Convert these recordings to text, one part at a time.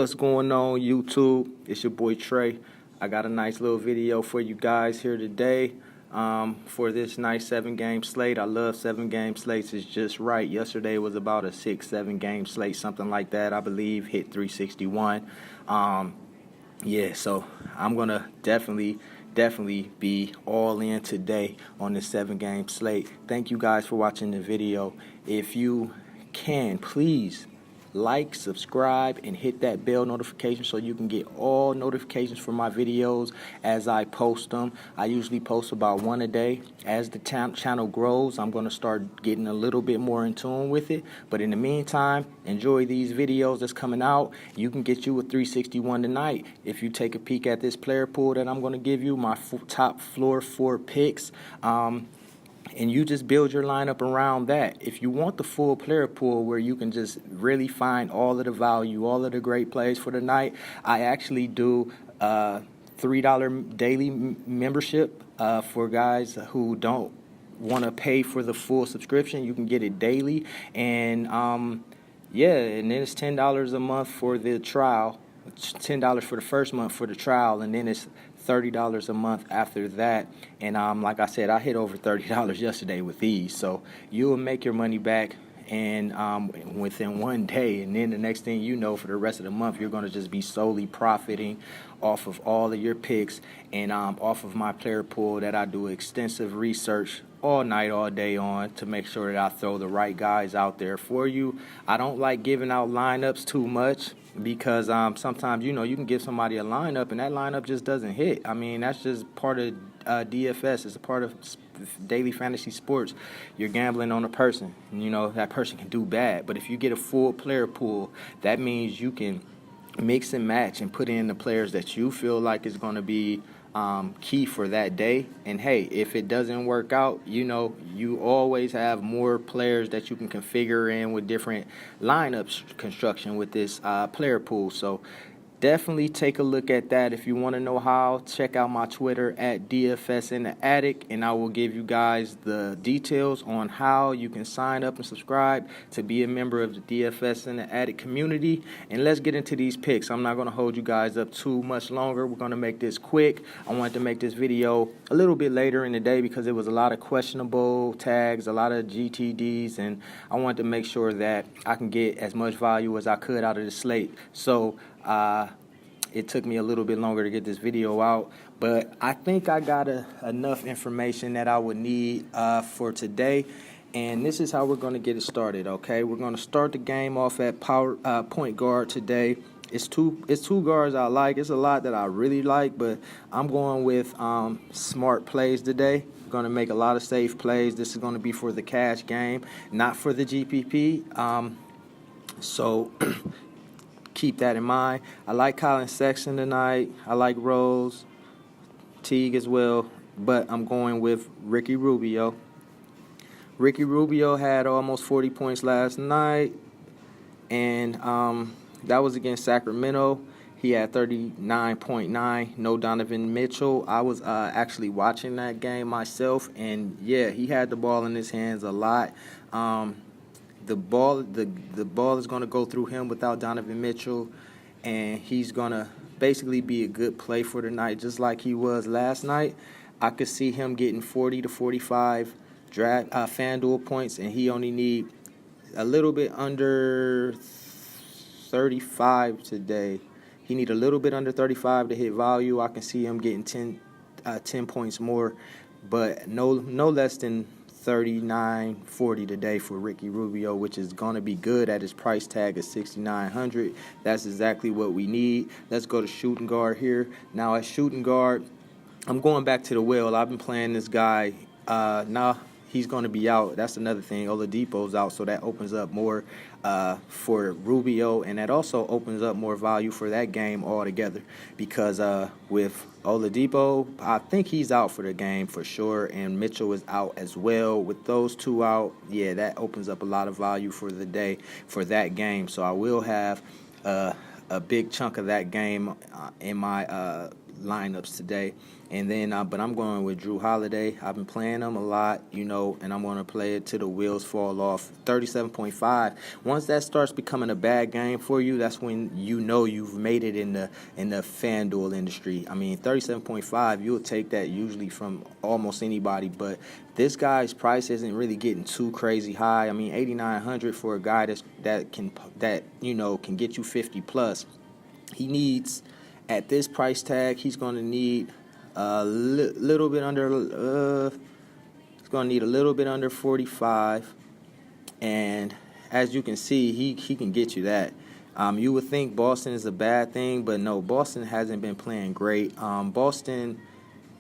What's going on, YouTube? It's your boy Trey. I got a nice little video for you guys here today for this nice 7-game slate. I love 7-game slates. It's just right. Yesterday was about a 6-7 game slate, something like that. I believe hit 361. Yeah, so I'm gonna definitely be all in today on this 7-game slate. Thank you guys for watching the video. If you can, please like, subscribe, and hit that bell notification so you can get all notifications for my videos as I post them. I usually post about one a day. As the channel grows, I'm going to start getting a little bit more in tune with it. But in the meantime, enjoy these videos that's coming out. You can get you a 361 tonight if you take a peek at this player pool that I'm going to give you, my top floor 4 picks. And you just build your lineup around that. If you want the full player pool where you can just really find all of the value, all of the great plays for the night, I actually do $3 daily membership for guys who don't want to pay for the full subscription. You can get it daily, and yeah, and then it's $10 a month for the trial. It's $10 for the first month for the trial, and then it's $30 a month after that. And like I said, I hit over $30 yesterday with these, so you will make your money back and within one day, and then the next thing you know, for the rest of the month, you're going to just be solely profiting off of all of your picks and off of my player pool that I do extensive research all night, all day on to make sure that I throw the right guys out there for you. I don't like giving out lineups too much because sometimes, you know, you can give somebody a lineup and that lineup just doesn't hit. I mean, that's just part of DFS. It's a part of daily fantasy sports. You're gambling on a person, and you know that person can do bad. But if you get a full player pool, that means you can mix and match and put in the players that you feel like is going to be key for that day. And hey, if it doesn't work out, you know, you always have more players that you can configure in with different lineups construction with this player pool. So definitely take a look at that. If you want to know how, check out my Twitter at DFS in the Attic, and I will give you guys the details on how you can sign up and subscribe to be a member of the DFS in the Attic community. And let's get into these picks. I'm not going to hold you guys up too much longer. We're going to make this quick. I wanted to make this video a little bit later in the day because it was a lot of questionable tags, a lot of GTDs, and I wanted to make sure that I can get as much value as I could out of the slate. So it took me a little bit longer to get this video out, but I think I got enough information that I would need for today, and this is how we're going to get it started. Okay, we're going to start the game off at point guard today. It's two guards I like. It's a lot that I really like, but I'm going with smart plays today. Going to make a lot of safe plays. This is going to be for the cash game, not for the GPP. So keep that in mind. I like Colin Sexton tonight. I like Rose, Teague as well, but I'm going with Ricky Rubio. Ricky Rubio had almost 40 points last night, and that was against Sacramento. He had 39.9. No Donovan Mitchell. I was actually watching that game myself, and yeah, he had the ball in his hands a lot. The ball is going to go through him without Donovan Mitchell, and he's going to basically be a good play for the night, just like he was last night. I could see him getting 40 to 45 FanDuel points, and he only need a little bit under 35 today. He need a little bit under 35 to hit value. I can see him getting 10 points more, but no less than 39-40 today for Ricky Rubio, which is going to be good at his price tag of $6,900. That's exactly what we need. Let's go to shooting guard here. Now at shooting guard, I'm going back to the well. I've been playing this guy. Now he's going to be out. That's another thing. Oladipo's out, so that opens up more for Rubio, and that also opens up more value for that game altogether because with Oladipo, I think he's out for the game for sure, and Mitchell is out as well. With those two out, yeah, that opens up a lot of value for the day for that game. So I will have a big chunk of that game in my lineups today. And then, but I'm going with Drew Holiday. I've been playing him a lot, and I'm going to play it till the wheels fall off. 37.5. Once that starts becoming a bad game for you, that's when you've made it in the FanDuel industry. I mean, 37.5, you'll take that usually from almost anybody, but this guy's price isn't really getting too crazy high. I mean, 8,900 for a guy that can get you 50 plus. He needs, at this price tag, he's going to need a little bit under. He's going to need a little bit under 45, and as you can see, he can get you that. You would think Boston is a bad thing, but no, Boston hasn't been playing great. Boston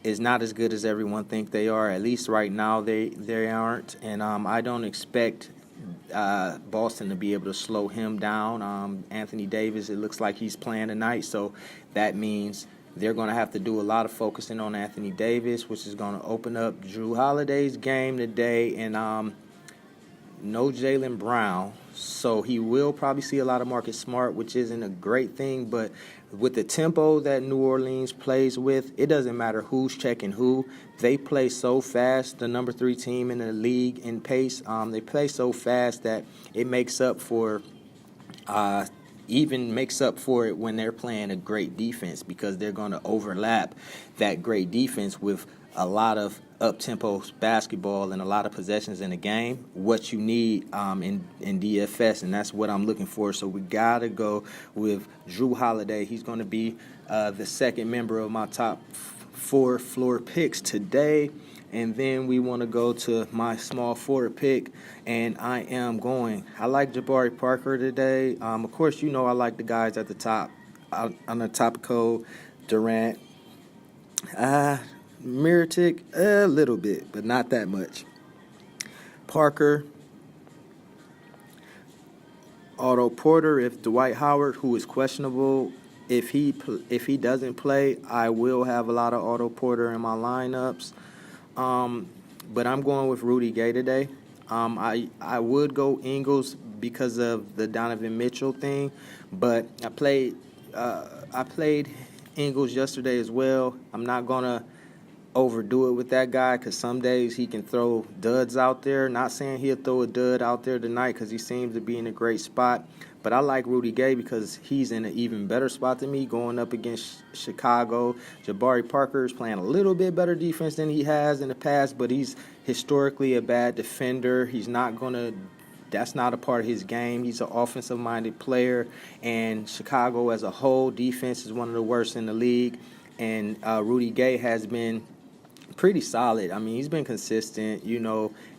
is not as good as everyone think they are. At least right now, they aren't, and I don't expect Boston to be able to slow him down. Anthony Davis, it looks like he's playing tonight, so that means they're going to have to do a lot of focusing on Anthony Davis, which is going to open up Drew Holiday's game today, and no Jaylen Brown, so he will probably see a lot of Marcus Smart, which isn't a great thing, but with the tempo that New Orleans plays with, it doesn't matter who's checking who. They play so fast, the number 3 team in the league in pace. They play so fast that it makes up for it when they're playing a great defense, because they're going to overlap that great defense with a lot of up-tempo basketball and a lot of possessions in the game, what you need in DFS, and that's what I'm looking for. So we got to go with Drew Holiday. He's going to be the second member of my top 4 floor picks today. And then we want to go to my small forward pick, and I like Jabari Parker today. Of course, I like the guys at the top. On the top code, Durant, Miritic, a little bit, but not that much. Parker, Otto Porter. If Dwight Howard, who is questionable, if he doesn't play, I will have a lot of Otto Porter in my lineups. But I'm going with Rudy Gay today. I would go Ingles because of the Donovan Mitchell thing, but I played Ingles yesterday as well. I'm not gonna overdo it with that guy, because some days he can throw duds out there. Not saying he'll throw a dud out there tonight, because he seems to be in a great spot. But I like Rudy Gay because he's in an even better spot than me going up against Chicago. Jabari Parker is playing a little bit better defense than he has in the past, but he's historically a bad defender. That's not a part of his game. He's an offensive-minded player, and Chicago as a whole defense is one of the worst in the league. And Rudy Gay has been pretty solid. I mean, he's been consistent.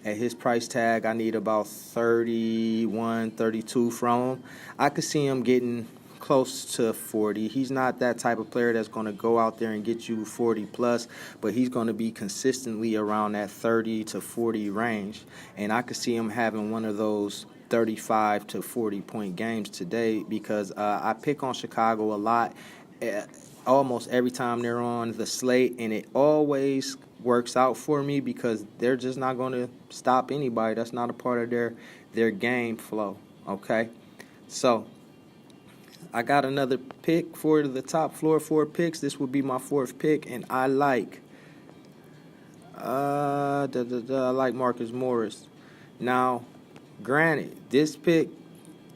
At his price tag, I need about 31, 32 from him. I could see him getting close to 40. He's not that type of player that's going to go out there and get you 40 plus, but he's going to be consistently around that 30 to 40 range. And I could see him having one of those 35 to 40 point games today, because I pick on Chicago a lot. Almost every time they're on the slate, and it always works out for me because they're just not going to stop anybody. That's not a part of their game flow, okay? So I got another pick for the top floor 4 picks. This would be my 4th pick, and I like Marcus Morris. Now, granted, this pick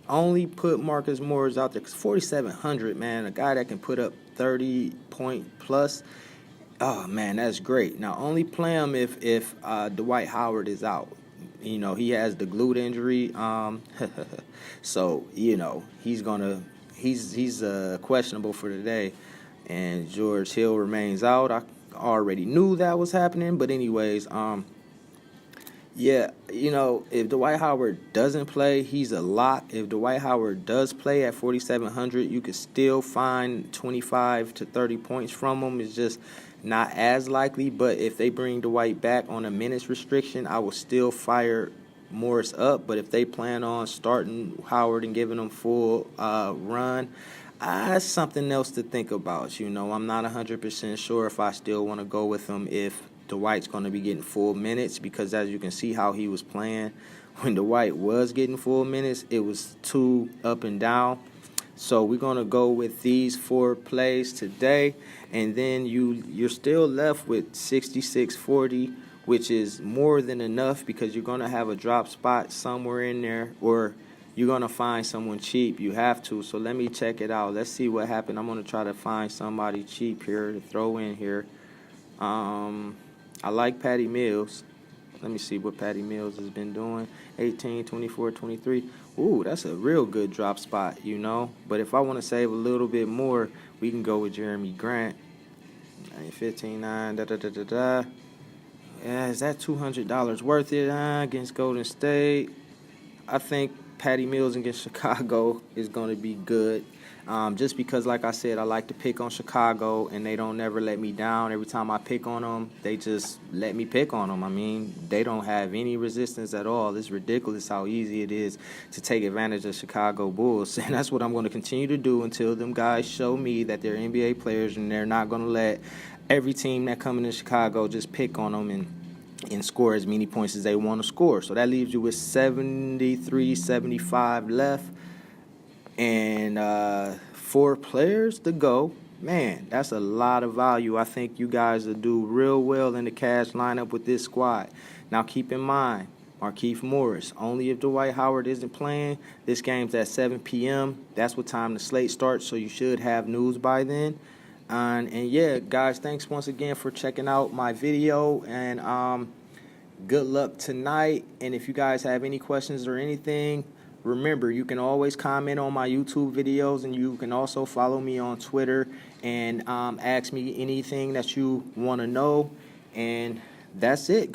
only put Marcus Morris out there because 4,700, man, a guy that can put up 30 point plus. Oh man, that's great. Now only play him if Dwight Howard is out. He has the glute injury. So he's questionable for today, and George Hill remains out. I already knew that was happening, but anyways, yeah, if Dwight Howard doesn't play, he's a lock. If Dwight Howard does play at 4,700, you could still find 25 to 30 points from him. It's just not as likely. But if they bring Dwight back on a minutes restriction, I will still fire Morris up. But if they plan on starting Howard and giving him full run, that's something else to think about. I'm not 100% sure if I still want to go with him if Dwight's going to be getting full minutes, because as you can see how he was playing when Dwight was getting full minutes, it was too up and down. So we're going to go with these 4 plays today, and then you're still left with 6640, which is more than enough because you're going to have a drop spot somewhere in there, or you're going to find someone cheap. You have to. So let me check it out. Let's see what happened. I'm going to try to find somebody cheap here to throw in here. I like Patty Mills. Let me see what Patty Mills has been doing. 18, 24, 23. Ooh, that's a real good drop spot, you know. But if I want to save a little bit more, we can go with Jeremy Grant. 15-9, da-da-da-da-da. Yeah, is that $200 worth it against Golden State? I think Patty Mills against Chicago is going to be good. Just because, like I said, I like to pick on Chicago, and they don't never let me down. Every time I pick on them, they just let me pick on them. I mean, they don't have any resistance at all. It's ridiculous how easy it is to take advantage of Chicago Bulls, and that's what I'm going to continue to do until them guys show me that they're NBA players, and they're not going to let every team that come into Chicago just pick on them and score as many points as they want to score. So that leaves you with 73, 75 left. And 4 players to go. Man, that's a lot of value. I think you guys will do real well in the cash lineup with this squad. Now, keep in mind, Markieff Morris, only if Dwight Howard isn't playing. This game's at 7 p.m. That's what time the slate starts, so you should have news by then. And yeah, guys, thanks once again for checking out my video. And good luck tonight. And if you guys have any questions or anything, remember, you can always comment on my YouTube videos, and you can also follow me on Twitter and ask me anything that you want to know. And that's it.